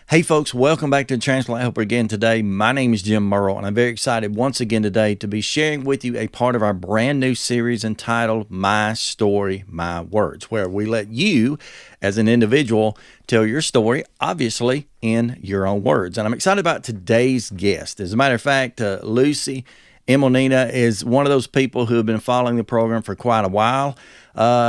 Hey folks, welcome back to Transplant Helper again today. My name is Jim Merle, and I'm very excited once again today to be sharing with you a part of our brand new series entitled My Story, My Words, where we let you as an individual tell your story, obviously in your own words. And I'm excited about today's guest. As a matter of fact, Lucy Emonina is one of those people who have been following the program for quite a while.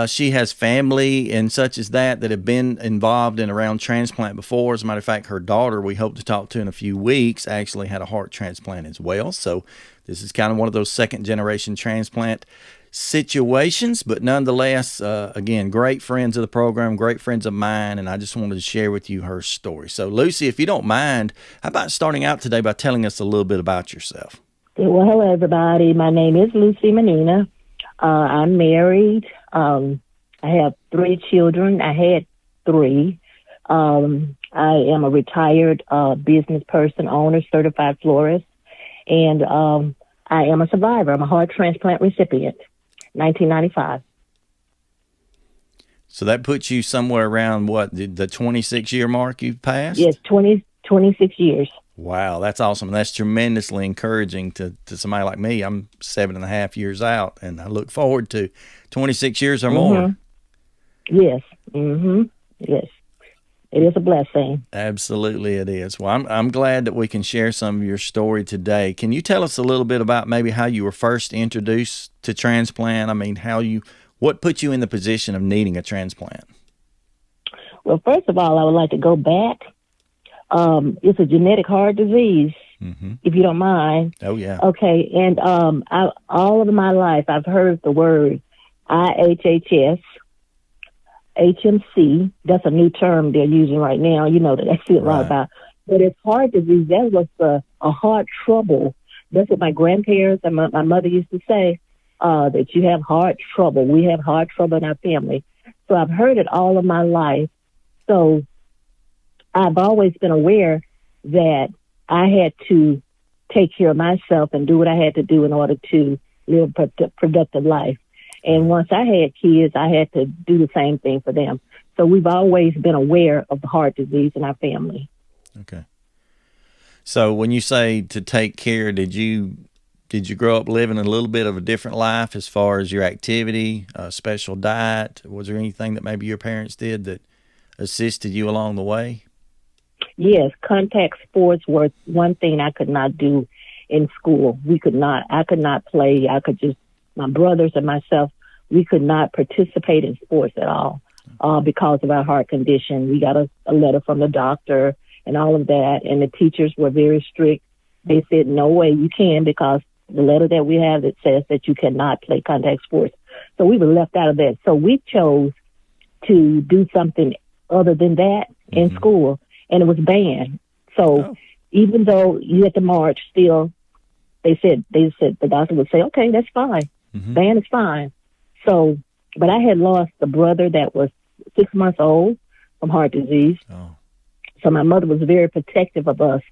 She has family and such as that have been involved in around transplant before. As a matter of fact, her daughter, we hope to talk to in a few weeks, actually had a heart transplant as well. So this is kind of one of those second generation transplant situations, but nonetheless, again, great friends of the program, great friends of mine, and I just wanted to share with you her story. So Lucy, if you don't mind, how about starting out today by telling us a little bit about yourself? Well, hello, everybody. My name is Lucy Emonina. I'm married. I have 3 children. I had 3. I am a retired business person, owner, certified florist, and I am a survivor. I'm a heart transplant recipient, 1995. So that puts you somewhere around, what, the 26-year mark you've passed? Yes, 26 years. Wow, that's awesome. That's tremendously encouraging to somebody like me. I'm 7.5 years out, and I look forward to 26 years or more. Yes. Yes. It is a blessing. Absolutely it is. Well, I'm glad that we can share some of your story today. Can you tell us a little bit about maybe how you were first introduced to transplant? I mean, what put you in the position of needing a transplant? Well, first of all, I would like to go back. It's a genetic heart disease, if you don't mind. Oh, yeah. Okay, and all of my life, I've heard the word IHHS, HMC. That's a new term they're using right now. You know that I see a lot about. But it's heart disease. That was a heart trouble. That's what my grandparents and my mother used to say, that you have heart trouble. We have heart trouble in our family. So I've heard it all of my life. So I've always been aware that I had to take care of myself and do what I had to do in order to live a productive life. And once I had kids, I had to do the same thing for them. So we've always been aware of the heart disease in our family. Okay. So when you say to take care, did you grow up living a little bit of a different life as far as your activity, special diet? Was there anything that maybe your parents did that assisted you along the way? Yes, contact sports were one thing I could not do in school. I could not play. My brothers and myself, we could not participate in sports at all because of our heart condition. We got a letter from the doctor and all of that, and the teachers were very strict. They said, no way you can, because the letter that we have that says that you cannot play contact sports. So we were left out of that. So we chose to do something other than that in school. And it was banned. So even though you had to march, still, they said the doctor would say, okay, that's fine. Ban is fine. So, but I had lost a brother that was 6 months old from heart disease. So my mother was very protective of us.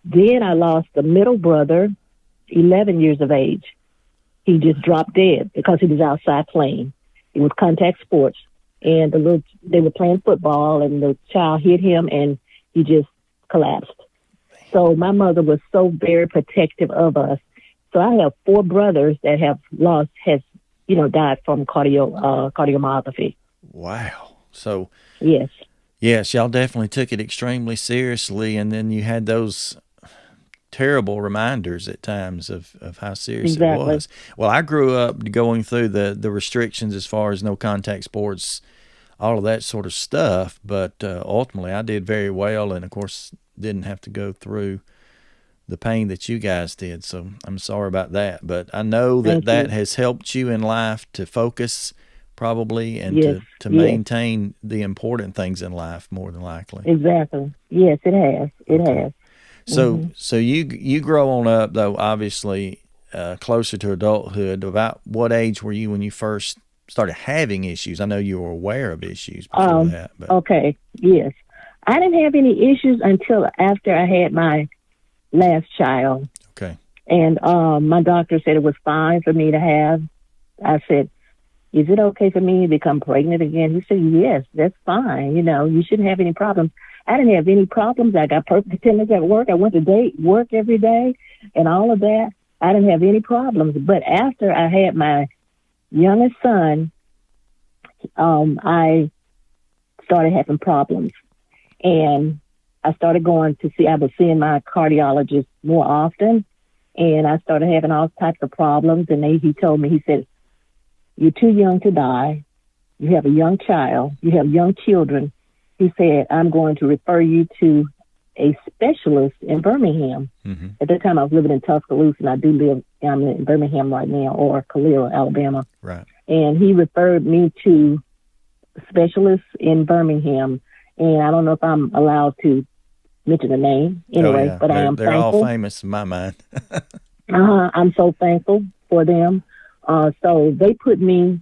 Then I lost the middle brother, 11 years of age. He just dropped dead because he was outside playing. It was contact sports. And they were playing football, and the child hit him, and he just collapsed. So my mother was so very protective of us. So I have 4 brothers that have died from cardiomyopathy. Wow. So yes, y'all definitely took it extremely seriously, and then you had those terrible reminders at times of how serious it was. Well, I grew up going through the restrictions as far as no contact sports, all of that sort of stuff, but ultimately I did very well, and of course didn't have to go through the pain that you guys did, so I'm sorry about that. But I know that has helped you in life to focus probably, and to maintain the important things in life more than likely. Exactly. Yes, it has. It has. So you grow on up, though, obviously closer to adulthood. About what age were you when you first started having issues? I know you were aware of issues before that. But. Okay, yes. I didn't have any issues until after I had my last child. Okay. And my doctor said it was fine for me to have. I said, is it okay for me to become pregnant again? He said, yes, that's fine. You shouldn't have any problems. I didn't have any problems. I got perfect attendance at work. I went to work every day and all of that. I didn't have any problems. But after I had my youngest son, I started having problems. And I started going to see, I was seeing my cardiologist more often. And I started having all types of problems. And he told me, he said, you're too young to die. You have a young child. You have young children. He said, I'm going to refer you to a specialist in Birmingham. Mm-hmm. At that time, I was living in Tuscaloosa, and I'm in Birmingham right now, or Calera, Alabama. Right. And he referred me to specialists in Birmingham. And I don't know if I'm allowed to mention the name anyway, but I am they're thankful. All famous in my mind. I'm so thankful for them. So they put me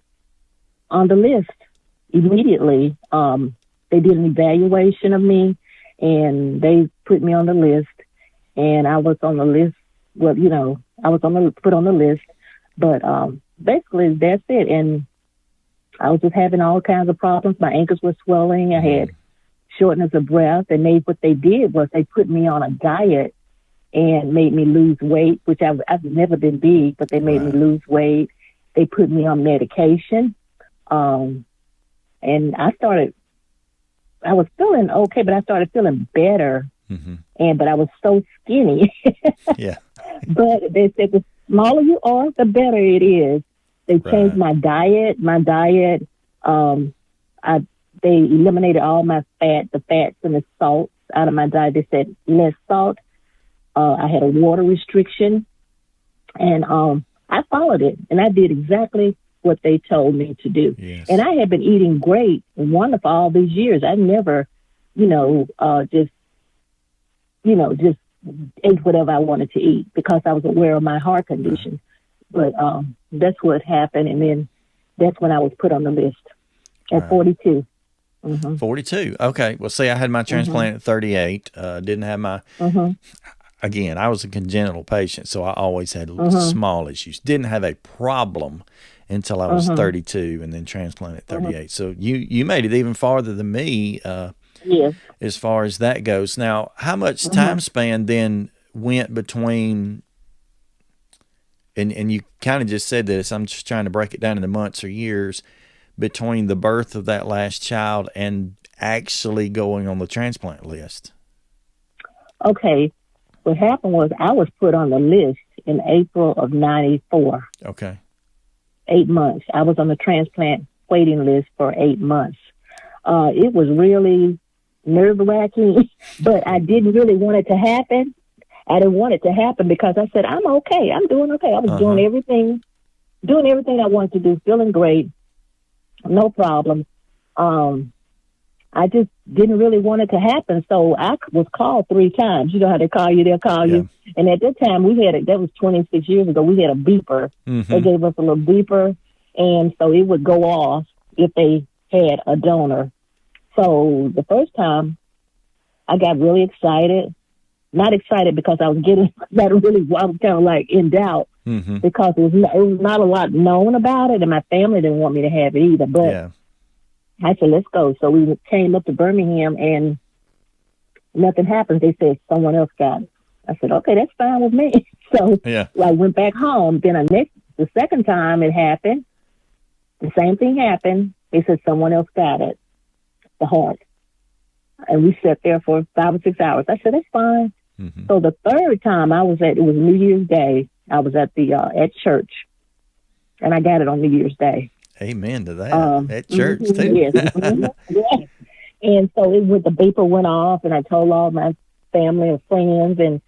on the list immediately. They did an evaluation of me, and they put me on the list, and I was on the list. Well, I was put on the list, but basically that's it. And I was just having all kinds of problems. My ankles were swelling. I had shortness of breath, and what they did was they put me on a diet and made me lose weight, which I've never been big, but they made me lose weight. They put me on medication, and I was feeling okay, but I started feeling better, but I was so skinny. Yeah. But they said the smaller you are, the better it is. They changed my diet. They eliminated all my the fats and the salts out of my diet. They said less salt. I had a water restriction, and I followed it, and I did exactly what they told me to do. Yes. And I had been eating great and wonderful all these years. I never, just ate whatever I wanted to eat because I was aware of my heart condition. But that's what happened, and then that's when I was put on the list at 42. 42. Okay. Well, see, I had my transplant at 38. Didn't have my... Again, I was a congenital patient, so I always had small issues. Didn't have a problem until I was 32, and then transplanted at 38. So you made it even farther than me as far as that goes. Now, how much time span then went between, and you kind of just said this, I'm just trying to break it down into months or years, between the birth of that last child and actually going on the transplant list? Okay. What happened was I was put on the list in April of 94. Okay. 8 months. I was on the transplant waiting list for 8 months. It was really nerve-wracking, but I didn't really want it to happen. I didn't want it to happen because I said, I'm okay. I'm doing okay. I was doing everything I wanted to do, feeling great, no problem. I just didn't really want it to happen. So I was called 3 times. You know how they call you, they'll call you. And at that time that was 26 years ago, we had a beeper. They gave us a little beeper. And so it would go off if they had a donor. So the first time I got really excited, not excited because I was kind of like in doubt because it was not a lot known about it. And my family didn't want me to have it either. But I said, let's go. So we came up to Birmingham, and nothing happened. They said someone else got it. I said, okay, that's fine with me. So I went back home. Then the second time it happened, the same thing happened. They said someone else got it, the heart. And we sat there for 5 or 6 hours. I said, that's fine. So the third time it was New Year's Day. I was at church, and I got it on New Year's Day. Amen to that. At church too. Yes. And so the beeper went off, and I told all my family and friends, and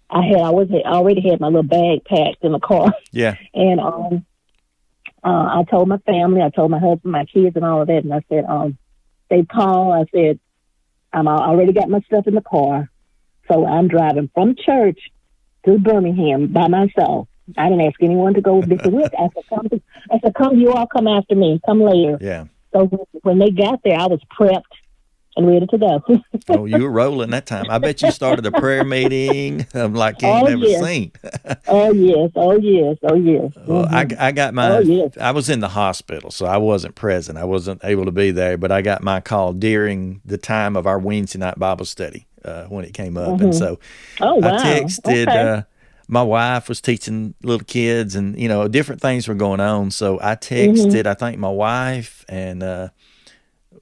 I already had my little bag packed in the car. Yeah. And I told my family, I told my husband, my kids, and all of that, and I said, they called. I said, I already got my stuff in the car, so I'm driving from church to Birmingham by myself. I didn't ask anyone to go with Mr. Wick. I said, come, you all come after me. Come later. Yeah. So when they got there, I was prepped. and ready to go. Oh, you were rolling that time. I bet you started a prayer meeting like you ain't Oh never yes, seen. oh yes, oh yes, oh yes. Well, I got Oh my, yes. I was in the hospital, so I wasn't present. I wasn't able to be there, but I got my call during the time of our Wednesday night Bible study when it came up. And so Oh I wow. texted, Okay. my wife was teaching little kids and, different things were going on. So I Mhm. texted, I think my wife and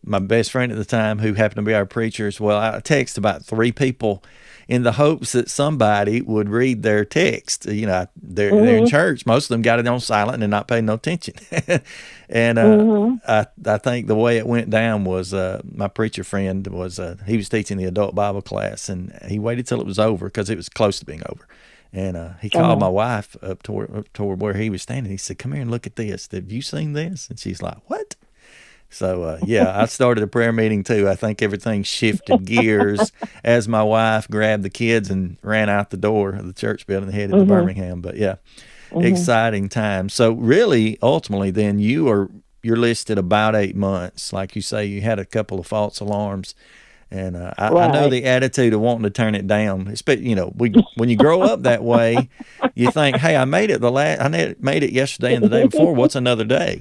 my best friend at the time, who happened to be our preacher as well. I texted about 3 people in the hopes that somebody would read their text. They're in Mhm. church. Most of them got it on silent and they're not paying no attention. And Mhm. I think the way it went down was my preacher friend was he was teaching the adult Bible class, and he waited till it was over because it was close to being over. And he called my wife up toward where he was standing. He said, "Come here and look at this. Have you seen this?" And she's like, "What?" So, I started a prayer meeting too. I think everything shifted gears as my wife grabbed the kids and ran out the door of the church building and headed to Mhm. Birmingham. But yeah, Mhm. exciting time. So really, ultimately, then you're listed about 8 months. Like you say, you had a couple of false alarms. And I know Right. the attitude of wanting to turn it down. When you grow up that way, you think, "Hey, I made it made it yesterday and the day before. What's another day?"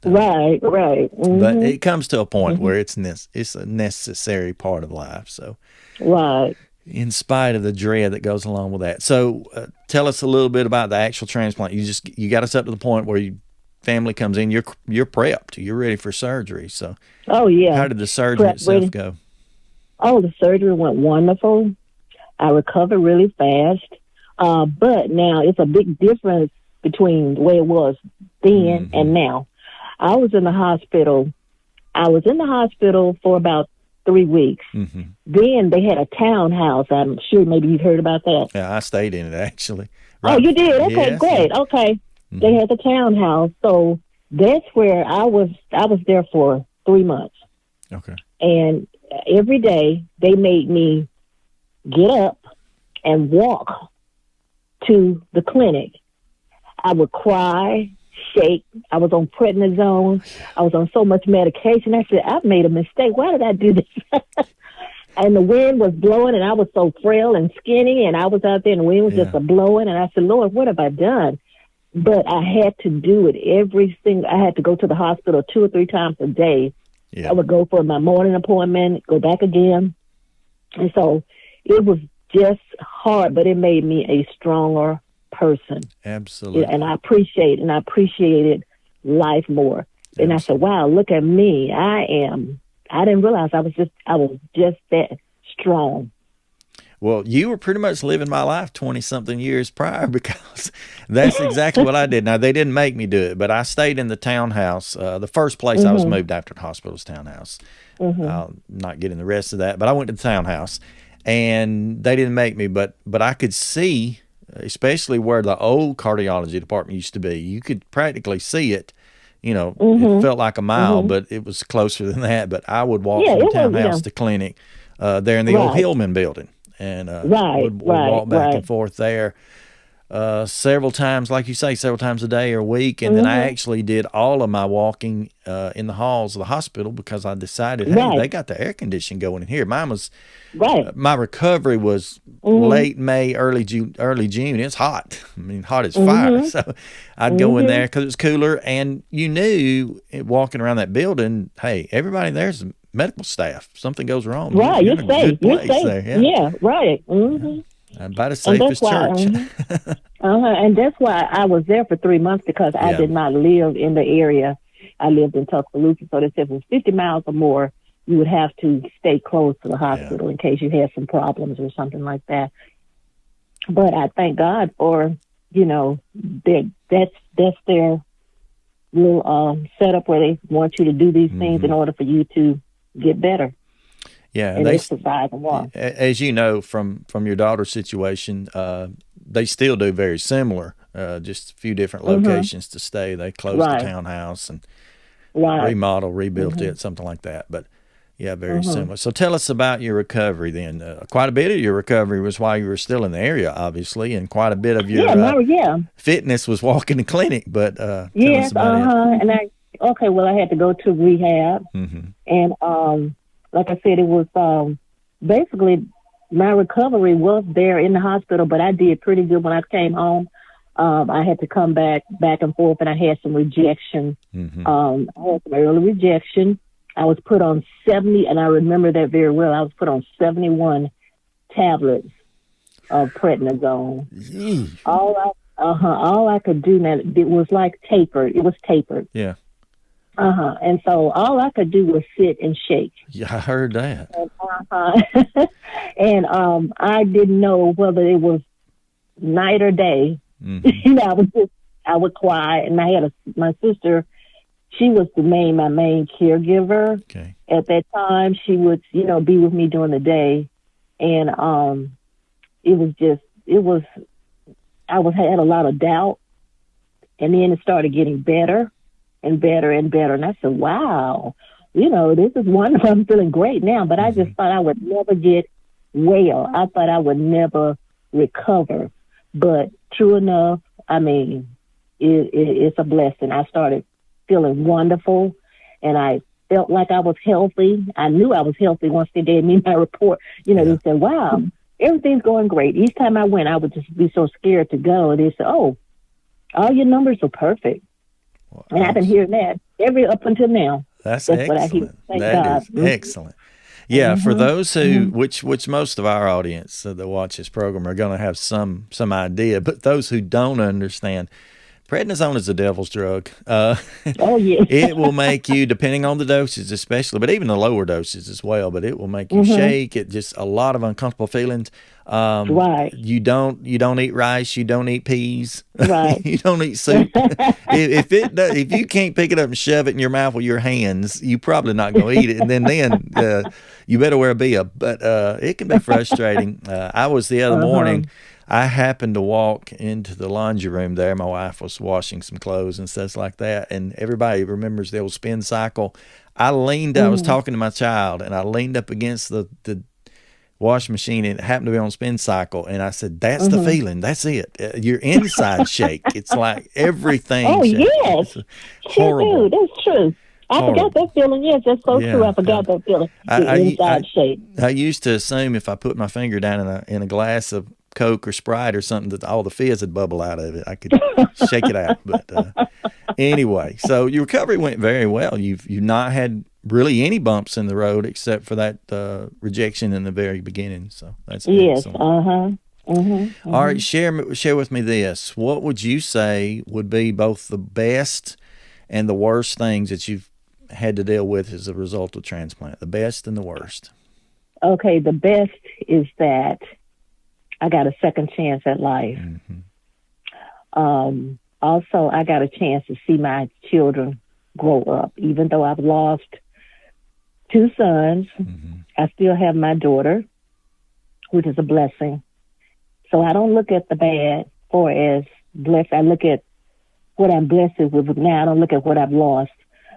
Right. Right. But Mhm. it comes to a point Mhm. where it's a necessary part of life. So, Right. in spite of the dread that goes along with that, so tell us a little bit about the actual transplant. You got us up to the point where your family comes in. You're prepped. You're ready for surgery. So, Oh yeah. how did the surgery Prep itself ready. go? Oh, the surgery went wonderful. I recovered really fast. But now it's a big difference between the way it was then Mm-hmm. and now. I was in the hospital. I was in the hospital for about 3 weeks. Mm-hmm. Then they had a townhouse. I'm sure maybe you've heard about that. Yeah, I stayed in it actually. Oh, Right. you did? Okay, Yes. Yeah. great. Okay. They Mm-hmm. had the townhouse. So that's where I was. I was there for 3 months. Okay. And every day they made me get up and walk to the clinic. I would cry, shake. I was on prednisone. I was on so much medication. I said, I've made a mistake. Why did I do this? And the wind was blowing, and I was so frail and skinny, and I was out there, and the wind was just Yeah. a blowing. And I said, Lord, what have I done? But I had to do it I had to go to the hospital 2 or 3 times a day. Yeah. I would go for my morning appointment, go back again. And so it was just hard, but it made me a stronger person. And Absolutely. I appreciated life more. And I said, Absolutely. wow, look at me. I didn't realize I was just that strong. Well, you were pretty much living my life 20 something years prior because that's exactly what I did. Now, they didn't make me do it, but I stayed in the townhouse. The first place I was Mhm. moved after the hospital was townhouse. Mhm. I'll not get in the rest of that, but I went to the townhouse and they didn't make me, but I could see, especially where the old cardiology department used to be, you could practically see it. It Mhm. felt like a mile, Mhm. but it was closer than that. But I would walk Yeah, from it was, townhouse to clinic there in the old right. Hillman building, and Right, would right, walk back and right. forth there several times, like you say, several times a day or a week. And then I Mhm. actually did all of my walking in the halls of the hospital because I decided, hey, Right, they got the air conditioning going in here. Mine was right. my recovery was Mhm. late May, early June. Early June. It's hot. I mean, hot as fire. Mhm. So I'd go in there Mhm. because it was cooler, and you knew walking around that building, hey, everybody there's medical staff. If something goes wrong, Right, you're you're in a safe. good You're place safe. there. Yeah, Yeah, right. yeah. Mhm. About as And safe that's as why church. and that's why I was there for 3 months, because I Yeah. did not live in the area. I lived in Tuscaloosa, so they said if it was 50 miles or more, you would have to stay close to the Yeah. hospital in case you had some problems or something like that. But I thank God for, that's their little setup where they want you to do these things in Hmm. order for you to get better Yeah, and exercise and walk. as you know from your daughter's situation, they still do very similar. Just a few different Mhm. locations to stay. They closed the Right. townhouse and Right. rebuilt Mhm. it, something like that. But yeah, very Mhm. similar. So tell us about your recovery then. Quite a bit of your recovery was while you were still in the area, obviously, and quite a bit of Yeah. your No. Yeah. fitness was walking the clinic. But tell us Yes. about it. And well, I had to go to rehab, Hmm. and like I said, it was basically my recovery was there in the hospital, but I did pretty good when I came home. I had to come back and forth, and I had some rejection. Mm-hmm. I had some early rejection. I was put on 70, and I remember that very well. I was put on 71 tablets of prednisone. Yeesh. All I could do now, it was like tapered. It was tapered. Yeah. And so all I could do was sit and shake. Yeah, I heard that. And, I didn't know whether it was night or day. Mm-hmm. I would cry, and I had my sister. She was my main caregiver. Okay. At that time. She would, be with me during the day, and I had a lot of doubt, and then it started getting better and better and better, and I said, "Wow, this is wonderful. I'm feeling great now." But I just thought I would never get well. I thought I would never recover. But true enough, I mean, it's a blessing. I started feeling wonderful, and I felt like I was healthy. I knew I was healthy once they gave me my report. They said, "Wow, everything's going great." Each time I went, I would just be so scared to go. And they said, "Oh, all your numbers are perfect." Well, and I've been hearing that up until now. That's excellent. What I hear. Thank God. Is excellent. Yeah, for those who, which most of our audience that watch this program are going to have some idea, but those who don't understand, prednisone is the devil's drug. Oh, yeah. It will make you, depending on the doses especially, but even the lower doses as well, but it will make you shake. It just a lot of uncomfortable feelings. Right. You don't eat rice. You don't eat peas. Right. You don't eat soup. If you can't pick it up and shove it in your mouth with your hands, you're probably not going to eat it. And then you better wear a bib. But it can be frustrating. I was the other morning. I happened to walk into the laundry room there. My wife was washing some clothes and stuff like that. And everybody remembers the old spin cycle. I was talking to my child, and I leaned up against the wash machine, and it happened to be on spin cycle. And I said, "That's the feeling. That's it. Your inside shake. It's like everything." Oh, shake. yes. Horrible. Sure, that's true. I forgot that feeling. Yes, that's so true. I forgot that feeling. The inside shake. I used to assume if I put my finger down in a glass of Coke or Sprite or something, that all the fizz would bubble out of it. I could shake it out. But anyway, so your recovery went very well. You've not had really any bumps in the road except for that rejection in the very beginning. So that's excellent. All right, share with me this. What would you say would be both the best and the worst things that you've had to deal with as a result of transplant? The best and the worst. Okay, the best is that I got a second chance at life. Also, I got a chance to see my children grow up. Even though I've lost 2 sons, I still have my daughter, which is a blessing. So I don't look at the bad or as blessed. I look at what I'm blessed with now. I don't look at what I've lost,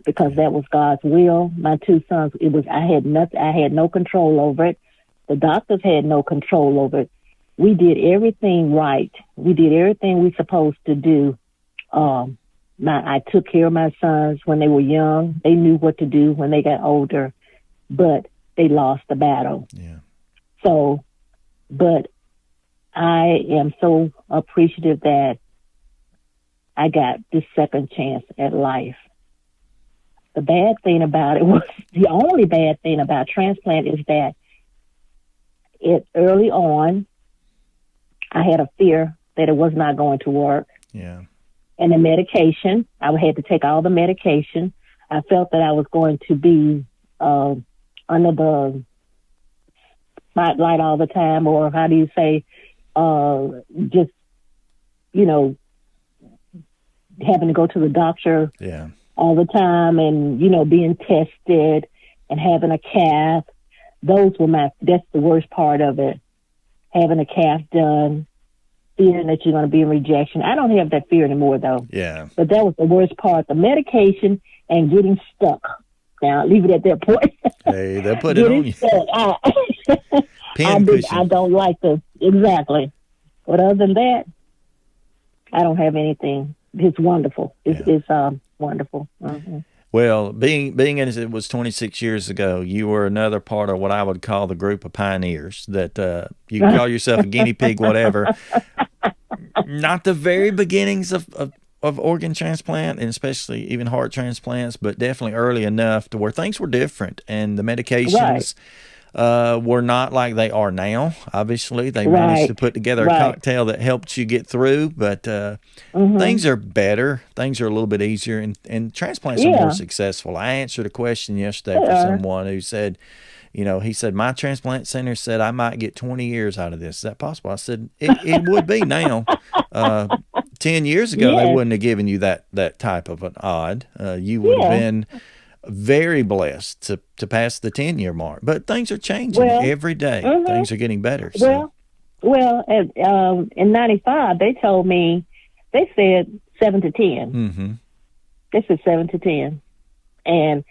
because that was God's will. My 2 sons, I had no control over it. The doctors had no control over it. We did everything right. We did everything we supposed to do. I took care of my sons when they were young. They knew what to do when they got older, but they lost the battle. Yeah. So, but I am so appreciative that I got this second chance at life. The bad thing about it was, the only bad thing about transplant is that early on, I had a fear that it was not going to work. Yeah. And the medication, I had to take all the medication. I felt that I was going to be under the spotlight all the time, or how do you say, just, having to go to the doctor all the time, and, being tested and having a cath. That's the worst part of it. Having a cath done, fearing that you're going to be in rejection. I don't have that fear anymore, though. Yeah. But that was the worst part, the medication and getting stuck. Now, leave it at that point. Hey, they'll put it on you. I don't like this. Exactly. But other than that, I don't have anything. It's wonderful. It's wonderful. Well, being as it was 26 years ago, you were another part of what I would call the group of pioneers that you can call yourself a guinea pig, whatever. Not the very beginnings of organ transplant, and especially even heart transplants, but definitely early enough to where things were different and the medications were not like they are now. Obviously, they managed to put together a cocktail that helped you get through, but things are better. Things are a little bit easier, and transplants are more successful. I answered a question yesterday for someone who said, you know, he said, my transplant center said I might get 20 years out of this. Is that possible? I said, it would be now. 10 years ago, they wouldn't have given you that type of an odd. You would have been very blessed to pass the 10-year mark. But things are changing every day. Things are getting better. So. Well, in 95, they told me, they said 7 to 10. They said 7 to 10. And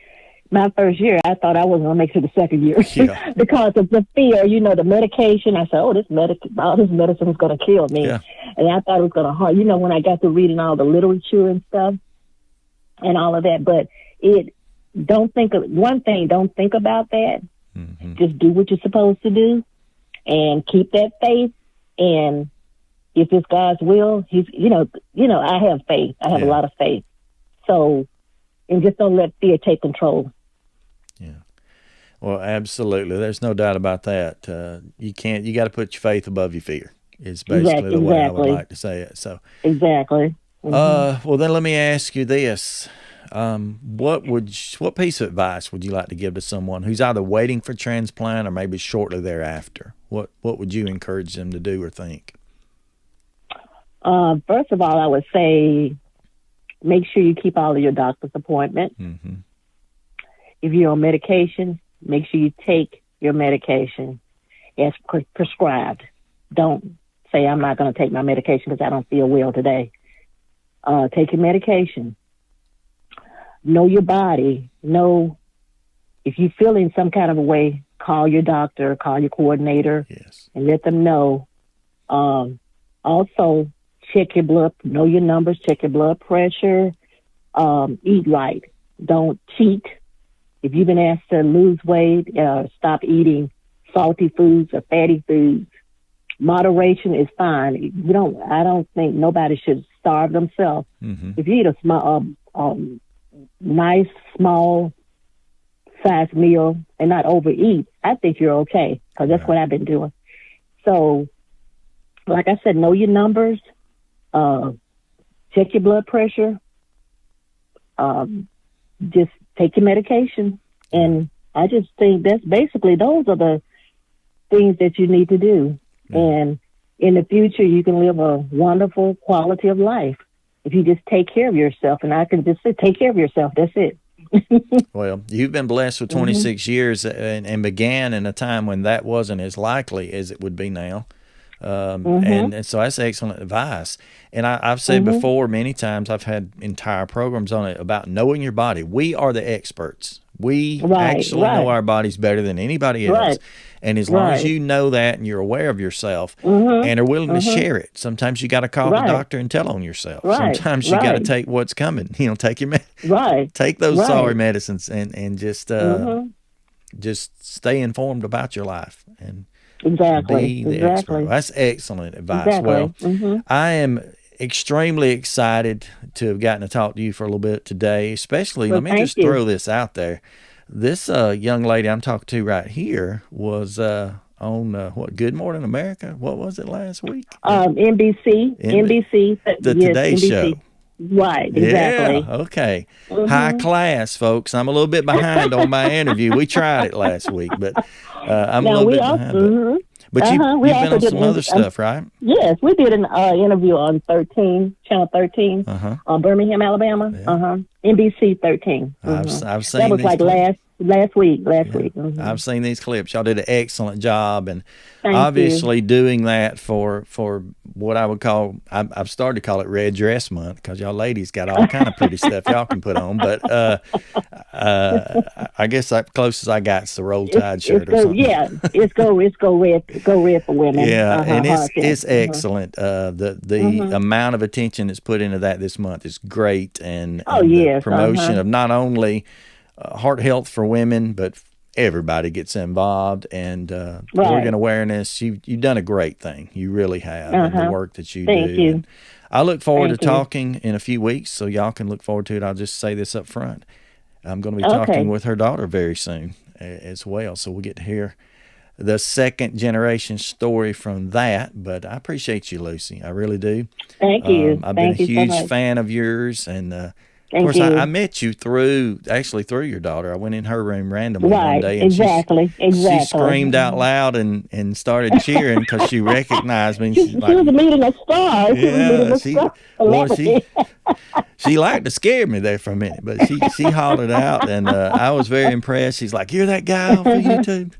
my first year, I thought I wasn't going to make it to the second year because of the fear, you know, the medication. I said, all this medicine is going to kill me. And I thought it was going to hurt. You know, when I got to reading all the literature and stuff and all of that. But don't think about that. Just do what you're supposed to do and keep that faith. And if it's God's will, you know, I have faith. I have a lot of faith. So, and just don't let fear take control. Yeah. Well, absolutely. There's no doubt about that. You got to put your faith above your fear. Is basically the way I would like to say it. So exactly. Well, then let me ask you this: what piece of advice would you like to give to someone who's either waiting for transplant or maybe shortly thereafter? What would you encourage them to do or think? First of all, I would say make sure you keep all of your doctor's appointments. If you're on medication, make sure you take your medication as prescribed. Don't say, I'm not going to take my medication because I don't feel well today. Take your medication. Know your body. Know if you're feeling some kind of a way, call your doctor, call your coordinator, and let them know. Also, check your blood, know your numbers, check your blood pressure, eat right. Don't cheat. If you've been asked to lose weight, stop eating salty foods or fatty foods. Moderation is fine. I don't think nobody should starve themselves. If you eat a nice, small size meal and not overeat, I think you're okay, because that's what I've been doing. So, like I said, know your numbers. Check your blood pressure. Just take your medication. And I just think those are the things that you need to do. And in the future, you can live a wonderful quality of life if you just take care of yourself. And I can just say, take care of yourself. That's it. Well, you've been blessed with 26 years and began in a time when that wasn't as likely as it would be now. And so that's excellent advice. And I've said before many times, I've had entire programs on it about knowing your body. We are the experts. We actually know our bodies better than anybody else. And as long as you know that and you're aware of yourself and are willing to share it, sometimes you got to call the doctor and tell on yourself. Sometimes you got to take what's coming. You know, take your take those sorry medicines and just stay informed about your life and be the expert. That's excellent advice. Well, I am extremely excited to have gotten to talk to you for a little bit today, especially, let me just throw this out there. This young lady I'm talking to right here was on Good Morning America. What was it last week? NBC. The Today Show. Right, exactly. Yeah, okay. High class, folks. I'm a little bit behind on my interview. We tried it last week, but I'm a little bit behind. But you've been on some other stuff, right? Yes, we did an interview on Channel 13, on Birmingham, Alabama. NBC 13. I've seen that was like Last week. Mm-hmm. I've seen these clips. Y'all did an excellent job, and Thank obviously doing that for what I would call, I've started to call it Red Dress Month, because y'all ladies got all kind of pretty stuff y'all can put on. But I guess the closest I got is the Roll Tide shirt or something. Yeah, it's go red for women. Yeah, and it's excellent. The amount of attention that's put into that this month is great, and the promotion of not only heart health for women, but everybody gets involved, and organ awareness. You've done a great thing. You really have, and the work that you do. Thank you. And I look forward to talking in a few weeks, so y'all can look forward to it. I'll just say this up front. I'm going to be talking with her daughter very soon as well, so we'll get to hear the second generation story from that. But I appreciate you, Lucy. I really do. Thank you. I've been a huge fan of yours, and of course, I met you through your daughter. I went in her room randomly one day, and she screamed out loud and started cheering because she recognized me. She was meeting a star. She liked to scare me there for a minute, but she hollered out, and I was very impressed. She's like, "You're that guy off of YouTube,"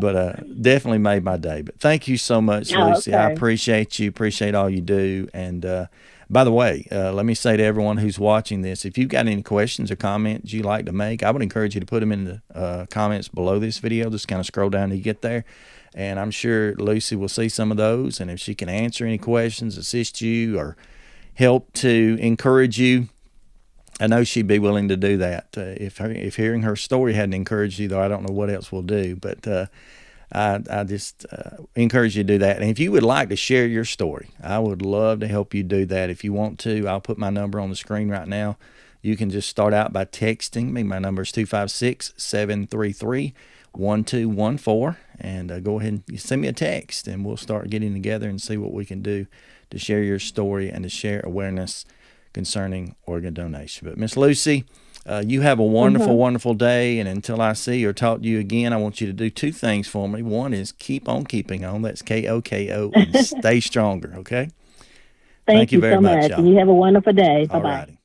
But definitely made my day. But thank you so much, Lucy. I appreciate you. Appreciate all you do, and. By the way, let me say to everyone who's watching this, if you've got any questions or comments you'd like to make, I would encourage you to put them in the comments below this video. Just kind of scroll down to get there, and I'm sure Lucy will see some of those, and if she can answer any questions, assist you, or help to encourage you, I know she'd be willing to do that. If hearing her story hadn't encouraged you, though, I don't know what else will do, but I just encourage you to do that. And if you would like to share your story, I would love to help you do that. If you want to, I'll put my number on the screen right now. You can just start out by texting me. My number is 256-733-1214. And go ahead and send me a text, and we'll start getting together and see what we can do to share your story and to share awareness concerning organ donation. But Miss Lucy, you have a wonderful, wonderful day, and until I see or talk to you again, I want you to do two things for me. One is keep on keeping on. That's KOKO, and stay stronger, okay? Thank you very much. y'all. You have a wonderful day. Bye-bye. All righty.